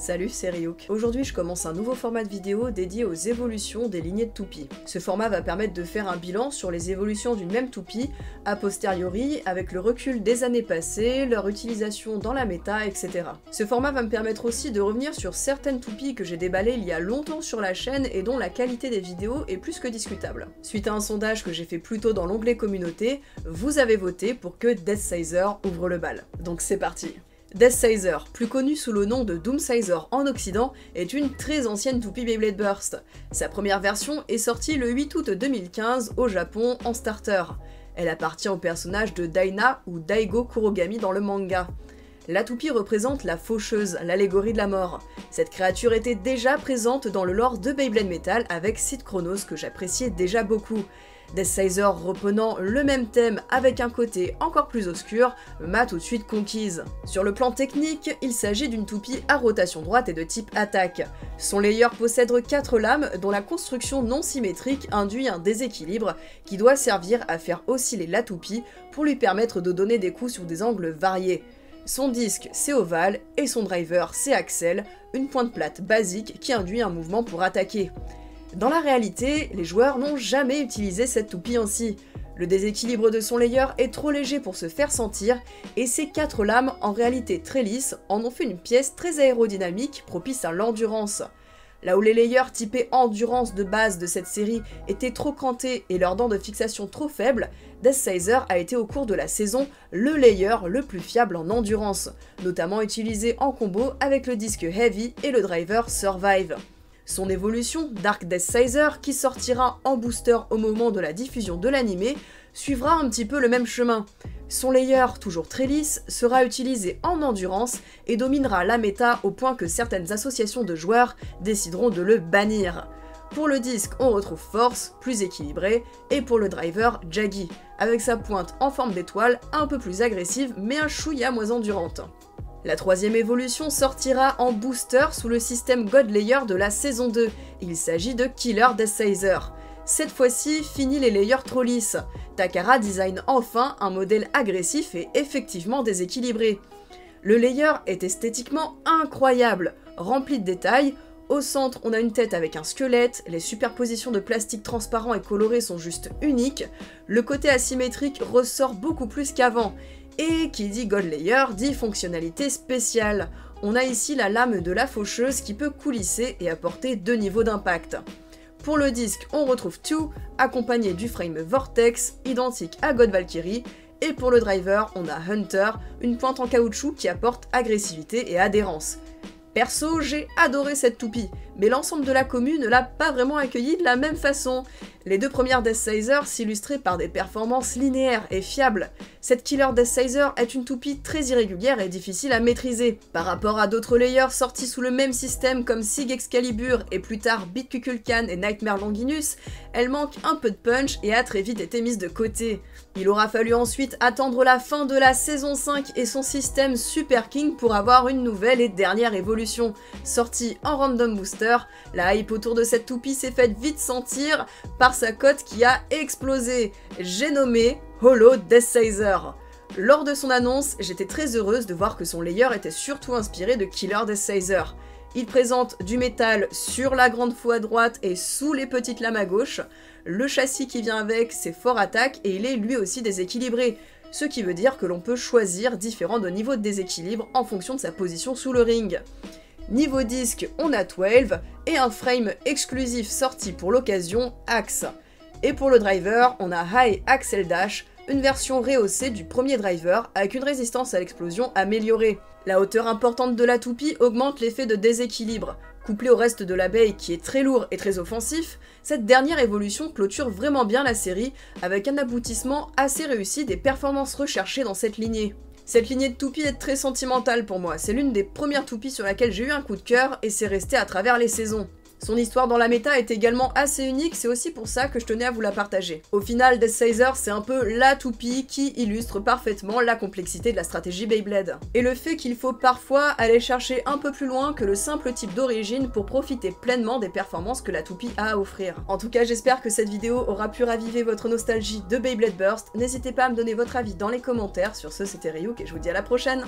Salut, c'est Ryuk. Aujourd'hui, je commence un nouveau format de vidéo dédié aux évolutions des lignées de toupies. Ce format va permettre de faire un bilan sur les évolutions d'une même toupie, a posteriori, avec le recul des années passées, leur utilisation dans la méta, etc. Ce format va me permettre aussi de revenir sur certaines toupies que j'ai déballées il y a longtemps sur la chaîne et dont la qualité des vidéos est plus que discutable. Suite à un sondage que j'ai fait plus tôt dans l'onglet communauté, vous avez voté pour que Deathsizer ouvre le bal. Donc c'est parti. Deathsizer, plus connu sous le nom de Doomsizer en occident, est une très ancienne toupie Beyblade Burst. Sa première version est sortie le 8 août 2015 au Japon en starter. Elle appartient au personnage de Daina ou Daigo Kurogami dans le manga. La toupie représente la faucheuse, l'allégorie de la mort. Cette créature était déjà présente dans le lore de Beyblade Metal avec Sid Chronos que j'appréciais déjà beaucoup. Deathsizer reprenant le même thème avec un côté encore plus obscur m'a tout de suite conquise. Sur le plan technique, il s'agit d'une toupie à rotation droite et de type attaque. Son layer possède 4 lames dont la construction non symétrique induit un déséquilibre qui doit servir à faire osciller la toupie pour lui permettre de donner des coups sur des angles variés. Son disque c'est ovale et son driver c'est axel, une pointe plate basique qui induit un mouvement pour attaquer. Dans la réalité, les joueurs n'ont jamais utilisé cette toupie ainsi. Le déséquilibre de son layer est trop léger pour se faire sentir, et ces 4 lames, en réalité très lisses, en ont fait une pièce très aérodynamique propice à l'endurance. Là où les layers typés endurance de base de cette série étaient trop crantés et leurs dents de fixation trop faibles, Deathsizer a été au cours de la saison le layer le plus fiable en endurance, notamment utilisé en combo avec le disque Heavy et le driver Survive. Son évolution, Dark Deathsizer, qui sortira en booster au moment de la diffusion de l'anime, suivra un petit peu le même chemin. Son layer, toujours très lisse, sera utilisé en endurance et dominera la méta au point que certaines associations de joueurs décideront de le bannir. Pour le disque, on retrouve Force, plus équilibré, et pour le driver, Jaggy, avec sa pointe en forme d'étoile, un peu plus agressive mais un chouïa moins endurante. La troisième évolution sortira en booster sous le système God Layer de la saison 2, il s'agit de Killer Deathsizer. Cette fois-ci, fini les layers trop lisses. Takara design enfin un modèle agressif et effectivement déséquilibré. Le layer est esthétiquement incroyable, rempli de détails. Au centre, on a une tête avec un squelette, les superpositions de plastique transparent et coloré sont juste uniques, le côté asymétrique ressort beaucoup plus qu'avant. Et qui dit God Layer dit fonctionnalité spéciale. On a ici la lame de la faucheuse qui peut coulisser et apporter 2 niveaux d'impact. Pour le disque, on retrouve Two, accompagné du frame Vortex, identique à God Valkyrie, et pour le driver, on a Hunter, une pointe en caoutchouc qui apporte agressivité et adhérence. Perso, j'ai adoré cette toupie, mais l'ensemble de la commu ne l'a pas vraiment accueillie de la même façon. Les 2 premières Deathsizer s'illustraient par des performances linéaires et fiables. Cette Killer Deathsizer est une toupie très irrégulière et difficile à maîtriser. Par rapport à d'autres layers sortis sous le même système comme Sig Excalibur et plus tard Beat Kukulkan et Nightmare Longinus, elle manque un peu de punch et a très vite été mise de côté. Il aura fallu ensuite attendre la fin de la saison 5 et son système Super King pour avoir une nouvelle et dernière évolution. Sortie en random booster, la hype autour de cette toupie s'est faite vite sentir par sa cote qui a explosé. J'ai nommé Hollow Deathsizer. Lors de son annonce, j'étais très heureuse de voir que son layer était surtout inspiré de Killer Deathsizer. Il présente du métal sur la grande foue à droite et sous les petites lames à gauche. Le châssis qui vient avec, c'est fort attaque et il est lui aussi déséquilibré, ce qui veut dire que l'on peut choisir différents niveaux de déséquilibre en fonction de sa position sous le ring. Niveau disque, on a 12 et un frame exclusif sorti pour l'occasion, Axe. Et pour le driver, on a High Axel Dash, une version rehaussée du premier driver avec une résistance à l'explosion améliorée. La hauteur importante de la toupie augmente l'effet de déséquilibre. Couplée au reste de l'abeille qui est très lourd et très offensif, cette dernière évolution clôture vraiment bien la série avec un aboutissement assez réussi des performances recherchées dans cette lignée. Cette lignée de toupies est très sentimentale pour moi, c'est l'une des premières toupies sur laquelle j'ai eu un coup de cœur et c'est resté à travers les saisons. Son histoire dans la méta est également assez unique, c'est aussi pour ça que je tenais à vous la partager. Au final, Deathsizer, c'est un peu la toupie qui illustre parfaitement la complexité de la stratégie Beyblade. Et le fait qu'il faut parfois aller chercher un peu plus loin que le simple type d'origine pour profiter pleinement des performances que la toupie a à offrir. En tout cas, j'espère que cette vidéo aura pu raviver votre nostalgie de Beyblade Burst. N'hésitez pas à me donner votre avis dans les commentaires. Sur ce, c'était Ryuk et je vous dis à la prochaine.